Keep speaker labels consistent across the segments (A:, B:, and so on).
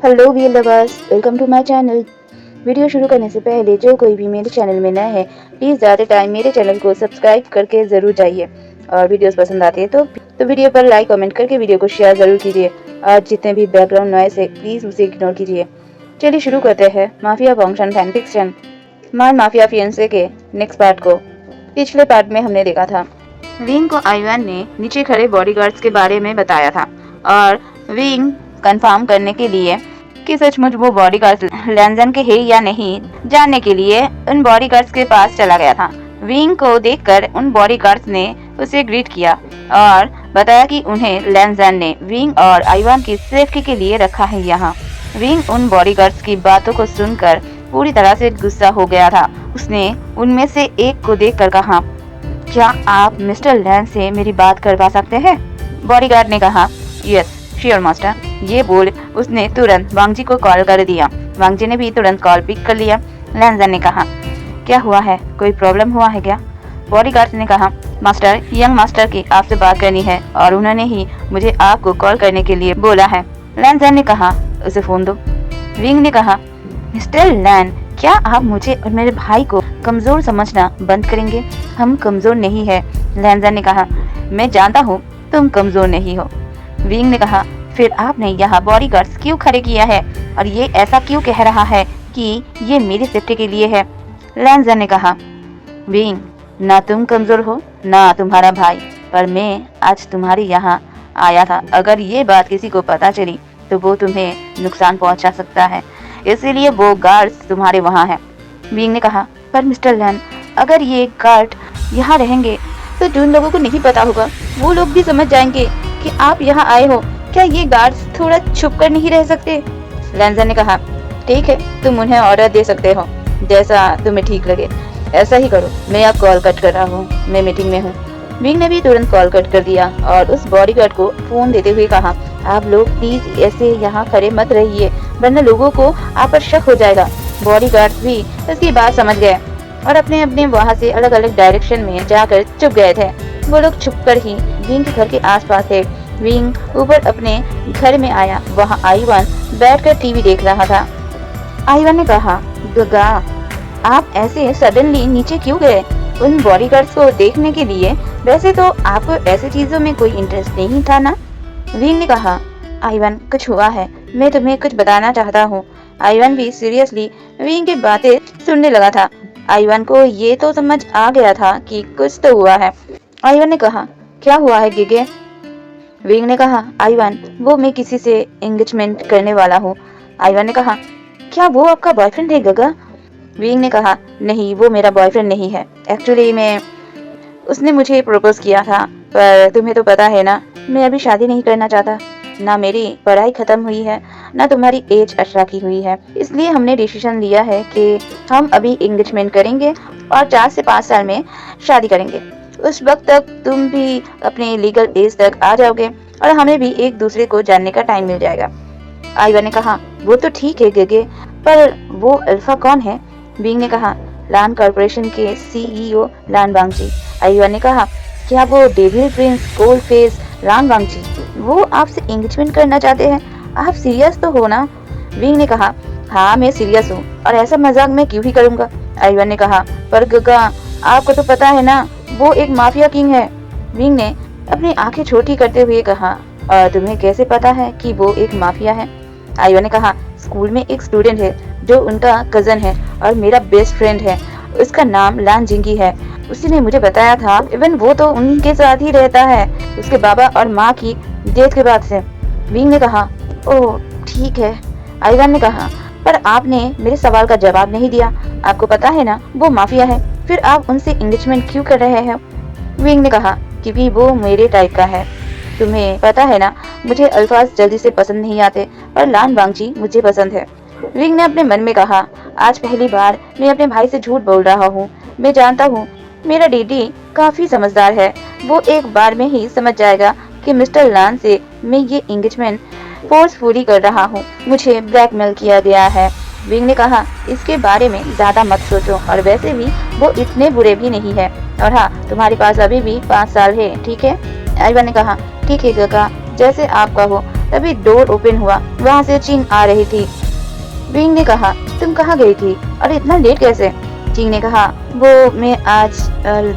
A: Hello V lovers, welcome to my channel. Video शुरू करने से पहले जो कोई भी मेरे चैनल में नया है, प्लीज़ ज़्यादा टाइम मेरे चैनल को सब्सक्राइब करके ज़रूर जाइए। और वीडियोस पसंद आती है तो वीडियो पर लाइक कमेंट करके वीडियो को शेयर ज़रूर कीजिए। और जितने भी बैकग्राउंड नॉइस है प्लीज़ उसे इग्नोर कीजिए। चलिए शुरू करते हैं माफिया फंक्शन फैन फिक्शन मार माफिया फियंसे के नेक्स्ट पार्ट को। पिछले पार्ट में हमने देखा था विंग को आइवान ने नीचे खड़े बॉडीगार्ड्स के बारे में बताया था और विंग कंफर्म करने के लिए कि सचमुच वो बॉडीगार्ड्स लैंजन के हैं या नहीं जानने के लिए उन बॉडीगार्ड्स के पास चला गया था। विंग को देखकर उन बॉडीगार्ड्स ने उसे ग्रीट किया और बताया कि उन्हें लैंजन ने विंग और आइवान की सेफ्टी के लिए रखा है यहाँ। विंग उन बॉडीगार्ड्स की बातों को सुनकर पूरी तरह से गुस्सा हो गया था। उसने उनमें से एक को देखकर कहा, क्या आप मिस्टर लैन से मेरी बात करवा सकते हैं? बॉडीगार्ड ने कहा, यस श्योर मास्टर। ये बोल उसने तुरंत वांगजी को कॉल कर दिया। वांगजी ने भी तुरंत कॉल पिक कर लिया। लैंजन ने कहा, क्या हुआ है, कोई प्रॉब्लम हुआ है क्या? बॉडीगार्ड ने कहा, मास्टर यंग मास्टर की आपसे बात करनी है और उन्होंने ही मुझे आपको कॉल करने के लिए बोला है। लैंजन ने कहा, उसे फोन दो। विंग ने कहा, मिस्टर लैन, क्या आप मुझे और मेरे भाई को कमजोर समझना बंद करेंगे? हम कमजोर नहीं है। लैंजन ने कहा, मैं जानता हूँ तुम कमजोर नहीं हो। विंग ने कहा, फिर आपने यहाँ बॉडीगार्ड्स क्यों खड़े किया है और ये ऐसा क्यों कह रहा है कि ये मेरी सेफ्टी के लिए है? लैंजन ने कहा, विंग, ना तुम कमजोर हो ना तुम्हारा भाई, पर मैं आज तुम्हारे यहाँ आया था। अगर ये बात किसी को पता चली तो वो तुम्हें नुकसान पहुँचा सकता है, इसीलिए वो गार्ड्स तुम्हारे वहाँ है। विंग ने कहा, पर मिस्टर लैन, अगर ये गार्ड यहाँ रहेंगे तो जिन लोगों को नहीं पता होगा वो लोग भी समझ जाएंगे कि आप यहाँ आए हो। क्या ये गार्ड्स थोड़ा छुप कर नहीं रह सकते? लैंजन ने कहा, ठीक है, तुम उन्हें ऑर्डर दे सकते हो, जैसा तुम्हें ठीक लगे ऐसा ही करो। मैं अब कॉल कट कर रहा हूँ, मैं मीटिंग में हूँ। विंग ने भी तुरंत कॉल कट कर दिया और उस बॉडीगार्ड को फोन देते हुए कहा, आप लोग प्लीज ऐसे यहाँ खड़े मत रहिए, वरना लोगों को आप पर शक हो जाएगा। बॉडीगार्ड भी इसकी बात समझ गए और अपने अपने वहाँ से अलग अलग डायरेक्शन में जाकर चुप गए थे। वो लोग छुपकर ही विंग के घर के आसपास थे। विंग ऊपर अपने घर में आया। वहाँ आइवान बैठकर टीवी देख रहा था। आइवान ने कहा, गगा, आप ऐसे सडनली नीचे क्यों गए? उन बॉडीगार्ड्स को देखने के लिए? वैसे तो आपको ऐसी चीजों में कोई इंटरेस्ट नहीं था ना? विंग ने कहा, आइवान, कुछ हुआ है, मैं तुम्हें कुछ बताना चाहता हूँ। आइवान भी सीरियसली विंग की बातें सुनने लगा था। आइवान को ये तो समझ आ गया था कि कुछ तो हुआ है। आइवान ने कहा, क्या हुआ है गिगे? विंग ने कहा, आइवान, वो मैं किसी से एंगेजमेंट करने वाला हूँ। आइवान ने कहा, क्या वो आपका बॉयफ्रेंड है गगा? विंग ने कहा, नहीं, वो मेरा बॉयफ्रेंड नहीं है। एक्चुअली उसने मुझे प्रपोज किया था, पर तुम्हें तो पता है ना, मैं अभी शादी नहीं करना चाहता। ना मेरी पढ़ाई खत्म हुई है, ना तुम्हारी एज 18 की हुई है। इसलिए हमने डिसीजन लिया है कि हम अभी एंगेजमेंट करेंगे और 4 से 5 साल में शादी करेंगे। उस वक्त तक तुम भी अपने लीगल एज तक आ जाओगे और हमें भी एक दूसरे को जानने का टाइम मिल जाएगा। आइवान ने कहा, वो तो ठीक है गगे, पर वो अल्फा कौन है? विंग ने कहा, लान कॉर्पोरेशन के सीईओ लान वांगजी। आइवान ने कहा, क्या वो डेविल प्रिंस कोल्ड फेस लान वांगजी, वो आपसे एंगेजमेंट करना चाहते हैं? आप सीरियस तो हो ना? विंग ने कहा, हाँ मैं सीरियस हूँ और ऐसा मजाक मैं क्यों ही करूँगा। आइवान ने कहा, पर गगा, आपको तो पता है ना, वो एक माफिया किंग है। विंग ने अपनी आंखें छोटी करते हुए कहा, और तुम्हें कैसे पता है कि वो एक माफिया है? आइवान ने कहा, स्कूल में एक स्टूडेंट है जो उनका कजन है और मेरा बेस्ट फ्रेंड है, उसका नाम लान जिंगी है। उसी ने मुझे बताया था, इवन वो तो उनके साथ ही रहता है उसके बाबा और माँ की डेथ के बाद से। विंग ने कहा, ओह ठीक है। आइवान ने कहा, पर आपने मेरे सवाल का जवाब नहीं दिया। आपको पता है ना वो माफिया है, फिर आप उनसे एंगेजमेंट क्यों कर रहे हैं? विंग ने कहा, क्योंकि वो मेरे टाइप का है। तुम्हें पता है ना, मुझे अल्फाज जल्दी से पसंद नहीं आते, पर लान वांगजी मुझे पसंद है। विंग ने अपने मन में कहा, आज पहली बार मैं अपने भाई से झूठ बोल रहा हूँ। मैं जानता हूँ मेरा डीडी काफी समझदार है, वो एक बार में ही समझ जाएगा कि मिस्टर लान से मैं ये एंगेजमेंट फोर्सफुली कर रहा हूँ, मुझे ब्लैकमेल किया गया है। विंग ने कहा, इसके बारे में ज्यादा मत सोचो, और वैसे भी वो इतने बुरे भी नहीं है, और हाँ, तुम्हारे पास अभी भी 5 साल है, ठीक है? आइवान ने कहा, ठीक है गगा, जैसे आप कहो, तभी डोर ओपन हुआ। वहाँ से चिंग आ रही थी। विंग ने कहा, तुम कहाँ गई थी और इतना लेट कैसे? चिंग ने कहा, वो मैं आज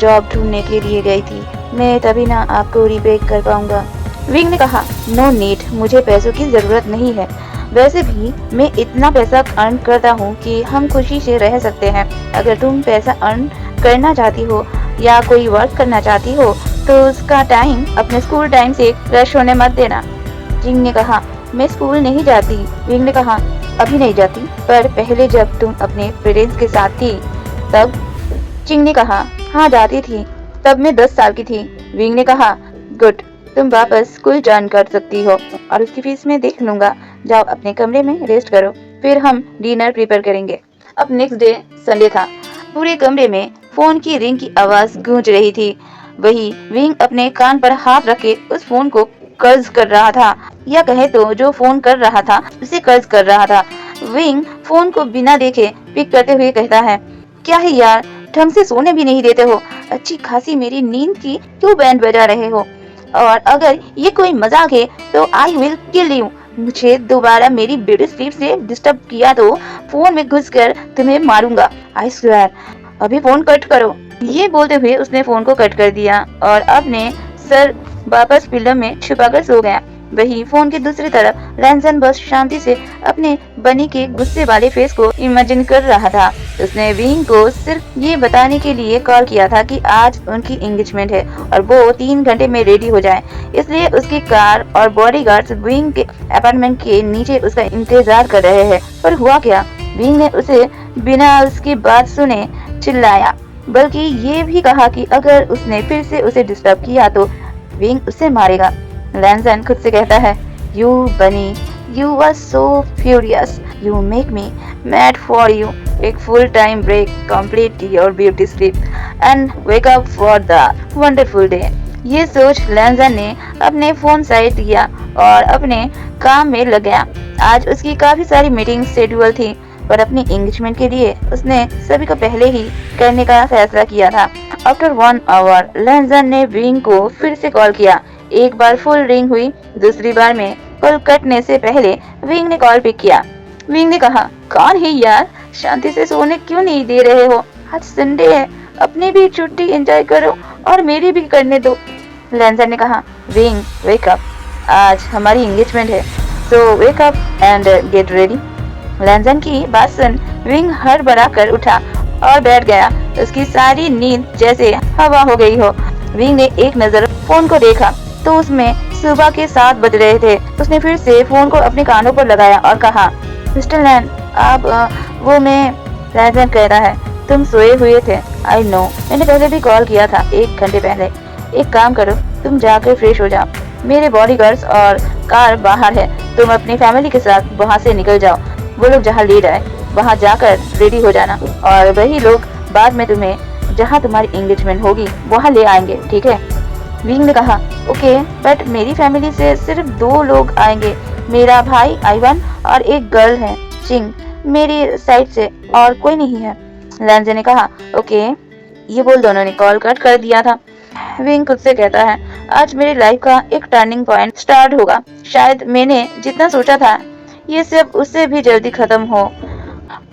A: जॉब ढूंढने के लिए गई थी, मैं तभी ना आपको रिपेक कर पाऊंगा। विंग ने कहा, नो नीड, मुझे पैसों की जरूरत नहीं है। वैसे भी मैं इतना पैसा अर्न करता हूँ कि हम खुशी से रह सकते हैं। अगर तुम पैसा अर्न करना चाहती हो या कोई वर्क करना चाहती हो तो उसका टाइम अपने स्कूल टाइम से रश होने मत देना। चिंग ने कहा, मैं स्कूल नहीं जाती। विंग ने कहा, अभी नहीं जाती, पर पहले जब तुम अपने पेरेंट्स के साथ थी तब? चिंग ने कहा, हाँ जाती थी, तब मैं 10 साल की थी। विंग ने कहा, गुड, तुम वापस स्कूल ज्वाइन कर सकती हो और उसकी फीस मैं देख लूंगा। जाओ अपने कमरे में रेस्ट करो, फिर हम डिनर प्रिपेयर करेंगे। अब नेक्स्ट डे संडे था। पूरे कमरे में फोन की रिंग की आवाज गूंज रही थी। वही विंग अपने कान पर हाथ रखे उस फोन को कर्ज कर रहा था, या कहे तो जो फोन कर रहा था उसे कर्ज कर रहा था। विंग फोन को बिना देखे पिक करते हुए कहता है, क्या है यार, ढंग से सोने भी नहीं देते हो, अच्छी खासी मेरी नींद की क्यों बैंड बजा रहे हो? और अगर ये कोई मजाक है तो आई विल किल यू। मुझे दोबारा मेरी ब्यूटी स्लीप से डिस्टर्ब किया तो फोन में घुसकर तुम्हें मारूंगा, आई स्वेयर। अभी फोन कट करो। ये बोलते हुए उसने फोन को कट कर दिया और अपने सर वापस पिल्लो में छुपाकर सो गया। वही फोन की दूसरी तरफ लैंसन बस शांति से अपने बनी के गुस्से वाले फेस को इमेजिन कर रहा था। उसने विंग को सिर्फ ये बताने के लिए कॉल किया था कि आज उनकी एंगेजमेंट है और वो 3 घंटे में रेडी हो जाए, इसलिए उसकी कार और बॉडीगार्ड्स विंग के अपार्टमेंट के नीचे उसका इंतजार कर रहे हैं। पर हुआ क्या, विंग ने उसे बिना उसकी बात सुने चिल्लाया, बल्कि ये भी कहा कि अगर उसने फिर से उसे डिस्टर्ब किया तो विंग उसे मारेगा। लैंसन खुद से कहता है, you bunny, you are so furious, you make me mad for you. एक full time break, complete your beauty sleep and wake up for the wonderful day. ये सोच लैंसन ने अपने फोन साइड किया और अपने काम में लग गया। आज उसकी काफी सारी मीटिंग शेड्यूल थी, पर अपनी एंगेजमेंट के लिए उसने सभी को पहले ही करने का फैसला किया था। आफ्टर 1 आवर लैंसन ने विंग को फिर से कॉल किया। एक बार फुल रिंग हुई, दूसरी बार में कॉल कटने से पहले विंग ने कॉल पिक किया। विंग ने कहा, कौन है यार, शांति से सोने क्यों नहीं दे रहे हो? आज संडे है, अपनी भी छुट्टी एंजॉय करो और मेरी भी करने दो। लैंसन ने कहा, विंग वेक अप, आज हमारी एंगेजमेंट है, so wake up and get ready. Lanson की बात सुन विंग हड़बड़ा कर उठा और बैठ गया। उसकी सारी नींद जैसे हवा हो गई हो। विंग ने एक नजर फोन को देखा तो उसमें सुबह के 7 बज रहे थे। उसने फिर से फोन को अपने कानों पर लगाया और कहा, मिस्टर लैन, आप वो मैं। लैंसन कहता है, तुम सोए हुए थे, आई नो, मैंने पहले भी कॉल किया था 1 घंटे पहले। एक काम करो, तुम जाकर फ्रेश हो जाओ, मेरे बॉडीगार्ड्स और कार बाहर है, तुम अपनी फैमिली के साथ वहाँ से निकल जाओ। वो लोग जहाँ ले जाए वहाँ जाकर रेडी हो जाना और वही लोग बाद में तुम्हें जहाँ तुम्हारी एंगेजमेंट होगी वहाँ ले आएंगे, ठीक है? विंग ने कहा, ओके, बट मेरी फैमिली से सिर्फ 2 लोग आएंगे, मेरा भाई आइवन और एक गर्ल है चिंग, मेरी साइड से और कोई नहीं है। लैंसन ने कहा, ओके। ये बोल दोनों ने कॉल कट कर दिया था। विंग खुद से कहता है, आज मेरी लाइफ का एक टर्निंग पॉइंट स्टार्ट होगा। शायद मैंने जितना सोचा था ये सब उससे भी जल्दी खत्म हो।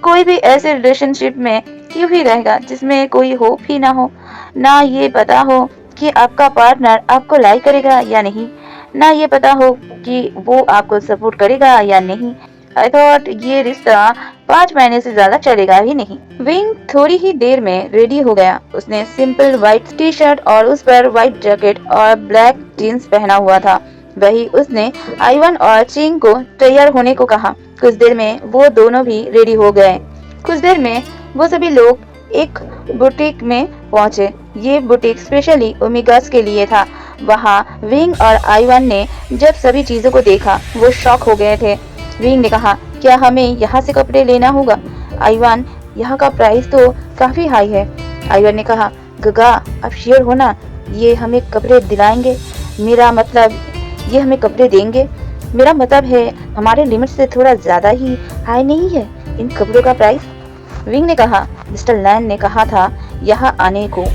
A: कोई भी ऐसे रिलेशनशिप में क्यों ही रहेगा जिसमें कोई होप ही ना हो, ना ये पता हो कि आपका पार्टनर आपको लाइक करेगा या नहीं, ना ये पता हो कि वो आपको सपोर्ट करेगा या नहीं। आई थॉट ये रिश्ता 5 महीने से ज्यादा चलेगा ही नहीं। विंग थोड़ी ही देर में रेडी हो गया। उसने सिंपल व्हाइट टी शर्ट और उस पर व्हाइट जैकेट और ब्लैक जीन्स पहना हुआ था। वही उसने आइवन और चिंग को तैयार होने को कहा। कुछ देर में वो दोनों भी रेडी हो गए। कुछ देर में वो सभी लोग एक बुटीक में पहुंचे। ये बुटीक स्पेशली ओमेगास के लिए था। वहाँ विंग और आइवन ने जब सभी चीजों को देखा वो शॉक हो गए थे। विंग ने कहा, क्या हमें यहाँ से कपड़े लेना होगा? आइवन, यहाँ का प्राइस तो काफी हाई है। आइवन ने कहा, गगा, आप श्योर हो ना, ये हमें कपड़े दिलाएंगे? मेरा मतलब ये हमें कपड़े देंगे? मेरा मतलब है हमारे लिमिट से थोड़ा ज्यादा ही हाई नहीं है इन कपड़ों का प्राइस? विंग ने कहा, मिस्टर लैन ने कहा था यहाँ आने को,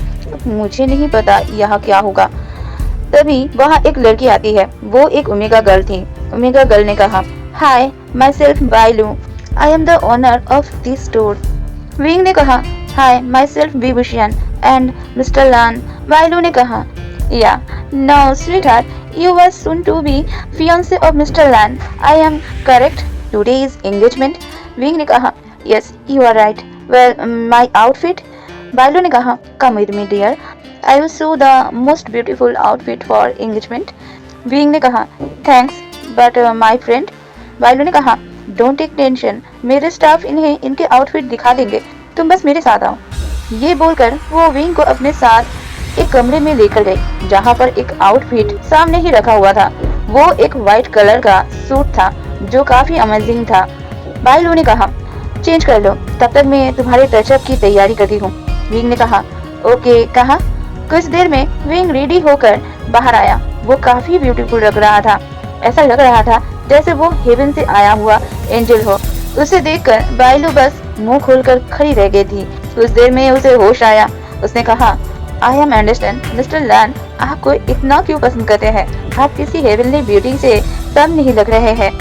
A: मुझे नहीं पता यहाँ क्या होगा। तभी वहाँ एक लड़की आती है। वो एक ओमेगा गर्ल थी। ओमेगा गर्ल ने कहा, hi, myself Bailu, I am the owner of this store. Wing ने कहा, hi, myself Vibhushan and mister Lan. Bailu ने कहा, yeah, no sweetheart, you were soon to be fiance of mister Lan, I am correct, today is engagement. Wing ने कहा, yes, you are right, well, my outfit. Bailu ने कहा, come with me dear, I will show the most beautiful outfit for engagement. Wing ने कहा, thanks, but my friend. बाइलू ने कहा, don't take tension, मेरे staff इन्हें इनके आउटफिट दिखा देंगे, तुम बस मेरे साथ आओ। ये बोलकर वो विंग को अपने साथ एक कमरे में लेकर गई, जहाँ पर एक आउटफिट सामने ही रखा हुआ था। वो एक व्हाइट कलर का सूट था जो काफी अमेजिंग था। बाइलू ने कहा, चेंज कर लो, तब तक मैं तुम्हारे टचअप की तैयारी करती हूँ। विंग ने कहा, ओके, कहा। कुछ देर में विंग रेडी होकर बाहर आया। वो काफी ब्यूटीफुल लग रहा था। ऐसा लग रहा था जैसे वो हेवन से आया हुआ एंजल हो। उसे देखकर बाइलू बस मुंह खोलकर खड़ी रह गई थी। कुछ देर में उसे होश आया। उसने कहा, आई एम अंडरस्टैंड मिस्टर लैन, आपको इतना क्यों पसंद करते हैं? आप किसी हेवनली ब्यूटी से कम नहीं लग रहे हैं।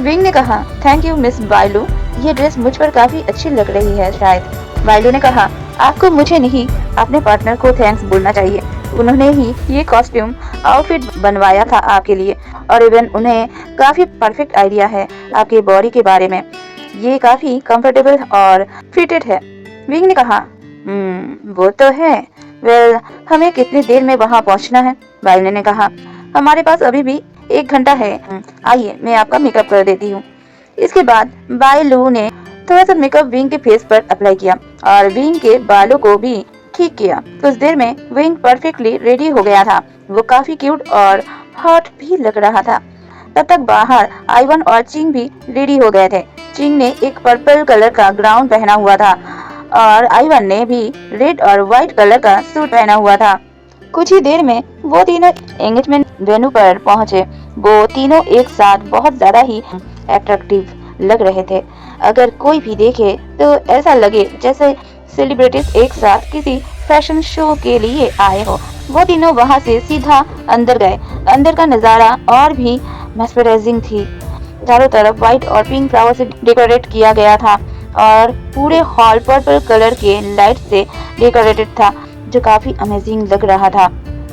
A: विंग ने कहा, थैंक यू मिस बाइलू, ये ड्रेस मुझ पर काफी अच्छी लग रही है शायद। बाइलू ने कहा, आपको मुझे नहीं, अपने पार्टनर को थैंक्स बोलना चाहिए। उन्होंने ही ये कॉस्ट्यूम आउटफिट बनवाया था आपके लिए, और इवन उन्हें काफी परफेक्ट आइडिया है आपके बॉडी के बारे में। ये काफी कंफर्टेबल और फिटेड है। विंग ने कहा, वो तो है, वेल, हमें कितनी देर में वहाँ पहुँचना है? बाइलू ने कहा, हमारे पास अभी भी 1 घंटा है। आइए, मैं आपका मेकअप कर देती हूँ। इसके बाद बाइलू ने थोड़ा सा मेकअप विंग के फेस पर अप्लाई किया और विंग के बालों को भी ठीक किया। कुछ देर में विंग परफेक्टली रेडी हो गया था। वो काफी क्यूट और हॉट भी लग रहा था। तब तक बाहर आइवन और चिंग भी रेडी हो गए थे। चिंग ने एक पर्पल कलर का गाउन पहना हुआ था और आइवन ने भी रेड और व्हाइट कलर का सूट पहना हुआ था। कुछ ही देर में वो तीनों एंगेजमेंट वेन्यू पर पहुंचे। वो तीनों एक साथ बहुत ज्यादा ही अट्रैक्टिव लग रहे थे। अगर कोई भी देखे तो ऐसा लगे जैसे सेलिब्रिटीज एक साथ किसी फैशन शो के लिए आए हो। वो तीनों वहां से सीधा अंदर गए। अंदर का नजारा और भी मेस्मराइजिंग थी। चारों तरफ व्हाइट और पिंक फ्लावर से डेकोरेट किया गया था और पूरे हॉल पर्पल कलर के लाइट से डेकोरेटेड था, जो काफी अमेजिंग लग रहा था।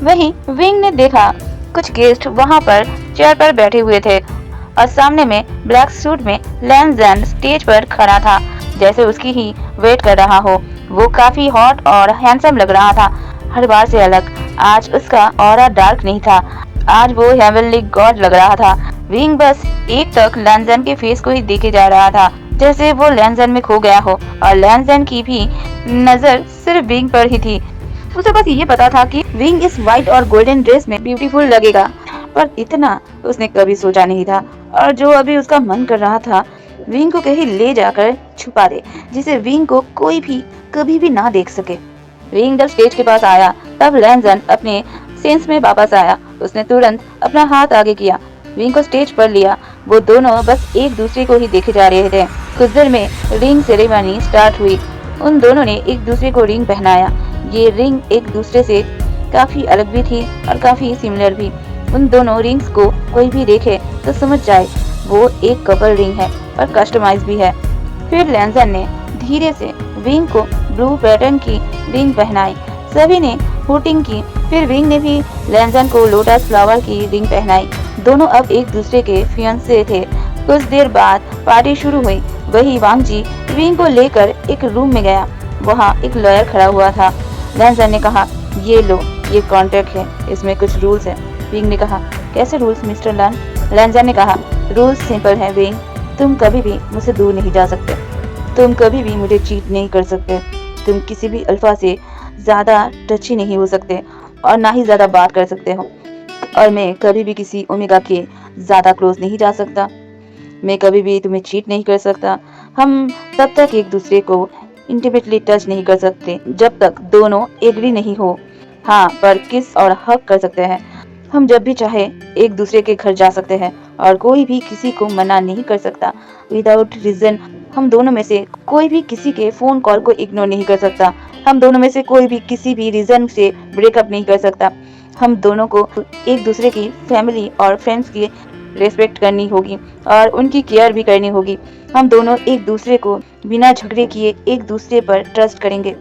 A: वहीं विंग ने देखा कुछ गेस्ट वहां पर चेयर पर बैठे हुए थे और सामने में ब्लैक सूट में लैन जैन स्टेज पर खड़ा था, जैसे उसकी ही वेट कर रहा हो। वो काफी हॉट और हैंडसम लग रहा था, हर बार से अलग। आज उसका ऑरा डार्क नहीं था, आज वो हेवनली गॉड लग रहा था। विंग बस एक तक लैंजन के फेस को ही देखे जा रहा था, जैसे वो लैंजन में खो गया हो और लैंजन की भी नजर सिर्फ विंग पर ही थी। उसे बस ये पता था कि विंग इस व्हाइट और गोल्डन ड्रेस में ब्यूटीफुल लगेगा, पर इतना उसने कभी सोचा नहीं था। और जो अभी उसका मन कर रहा था, विंग को कहीं ले जाकर छुपा दे, जिसे विंग को कोई भी कभी भी ना देख सके। विंग जब स्टेज के पास आया, तब लैंजन अपने सेंस में वापस आया। उसने तुरंत अपना हाथ आगे किया, विंग को स्टेज पर लिया। वो दोनों बस एक दूसरे को ही देखे जा रहे थे। कुछ देर में रिंग सेरेमनी स्टार्ट हुई। उन दोनों ने एक दूसरे को रिंग पहनाया। ये रिंग एक दूसरे से काफी अलग भी थी और काफी सिमिलर भी। उन दोनों रिंग्स को कोई भी देखे तो समझ जाए वो एक कपल रिंग है और कस्टमाइज भी है। फिर लैंजन ने धीरे से विंग को ब्लू पैटर्न की रिंग पहनाई। सभी ने हुटिंग की। फिर विंग ने भी लैंजन को लोटस फ्लावर की रिंग पहनाई। दोनों अब एक दूसरे के फियांसे थे। कुछ देर बाद पार्टी शुरू हुई। वही वांग जी विंग को लेकर एक रूम में गया। वहाँ एक लॉयर खड़ा हुआ था। लैंजन ने कहा, ये लो, ये कॉन्ट्रैक्ट है, इसमें कुछ रूल्स हैं। विंग ने कहा, कैसे रूल्स मिस्टर लैन? लैंजन ने कहा, रूल्स सिंपल है विंग, तुम कभी भी मुझसे दूर नहीं जा सकते, तुम कभी भी मुझे चीट नहीं कर सकते, तुम किसी भी अल्फा से ज्यादा टची नहीं हो सकते और ना ही ज्यादा बात कर सकते हो, और मैं कभी भी किसी ओमेगा के ज्यादा क्लोज नहीं जा सकता, मैं कभी भी तुम्हें चीट नहीं कर सकता। हम तब तक एक दूसरे को इंटीमेटली टच नहीं कर सकते जब तक दोनों एग्री नहीं हो। हाँ, पर किस और हक कर सकते हैं। हम जब भी चाहे एक दूसरे के घर जा सकते हैं और कोई भी किसी को मना नहीं कर सकता विदाउट रीजन। हम दोनों में से कोई भी किसी के फोन कॉल को इग्नोर नहीं कर सकता। हम दोनों में से कोई भी किसी भी रीजन से ब्रेकअप नहीं कर सकता। हम दोनों को एक दूसरे की फैमिली और फ्रेंड्स की रेस्पेक्ट करनी होगी और उनकी केयर भी करनी होगी। हम दोनों एक दूसरे को बिना झगड़े किए एक दूसरे पर ट्रस्ट करेंगे।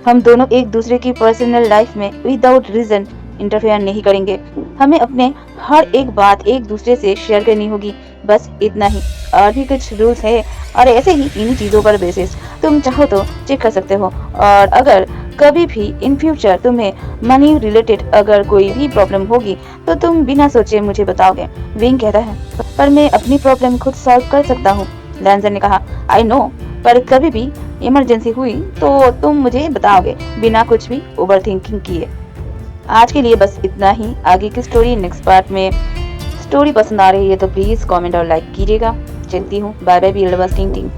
A: हम दोनों एक दूसरे की पर्सनल लाइफ में विदाउट रीजन इंटरफेयर नहीं करेंगे। हमें अपने हर एक बात एक दूसरे से शेयर करनी होगी, बस इतना ही। और भी कुछ रूल्स है और ऐसे ही इन्हीं चीज़ों पर बेसिस तुम चाहो तो चेक कर सकते हो। और अगर कभी भी इन फ्यूचर तुम्हें मनी रिलेटेड अगर कोई भी प्रॉब्लम होगी तो तुम बिना सोचे मुझे बताओगे। विंग कहता है, पर मैं अपनी प्रॉब्लम खुद सॉल्व कर सकता हूँ। लैंसर ने कहा, आई नो, पर कभी भी इमरजेंसी हुई तो तुम मुझे बताओगे बिना कुछ भी ओवर थिंकिंग किए। आज के लिए बस इतना ही। आगे की स्टोरी नेक्स्ट पार्ट में। स्टोरी पसंद आ रही है तो प्लीज़ कमेंट और लाइक कीजिएगा। चलती हूँ, बाय बाय, बी टिंग टिंग।